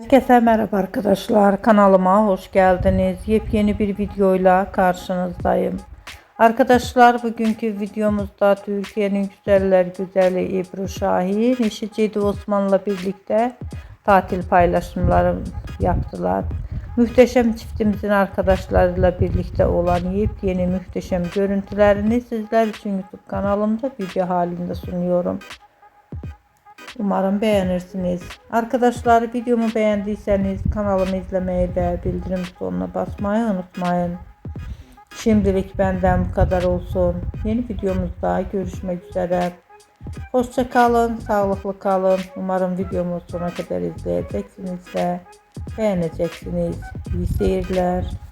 Herkese merhaba arkadaşlar, kanalıma hoş geldiniz. Yepyeni bir videoyla karşınızdayım. Arkadaşlar, bugünkü videomuzda Türkiye'nin güzeller güzeli Ebru Şahin, eşi Cedi Osman'la birlikte tatil paylaşımları yaptılar. Muhteşem çiftimizin arkadaşlarıyla birlikte olan yepyeni muhteşem görüntülerini sizler için YouTube kanalımda video halinde sunuyorum. Umarım beğenirsiniz. Arkadaşlar, videomu beğendiyseniz kanalımı izlemeyi ve bildirim butonuna basmayı unutmayın. Şimdilik benden bu kadar olsun. Yeni videomuzda görüşmek üzere. Hoşça kalın, sağlıklı kalın. Umarım videomu sona kadar izleyeceksiniz ve beğeneceksiniz. İyi seyirler.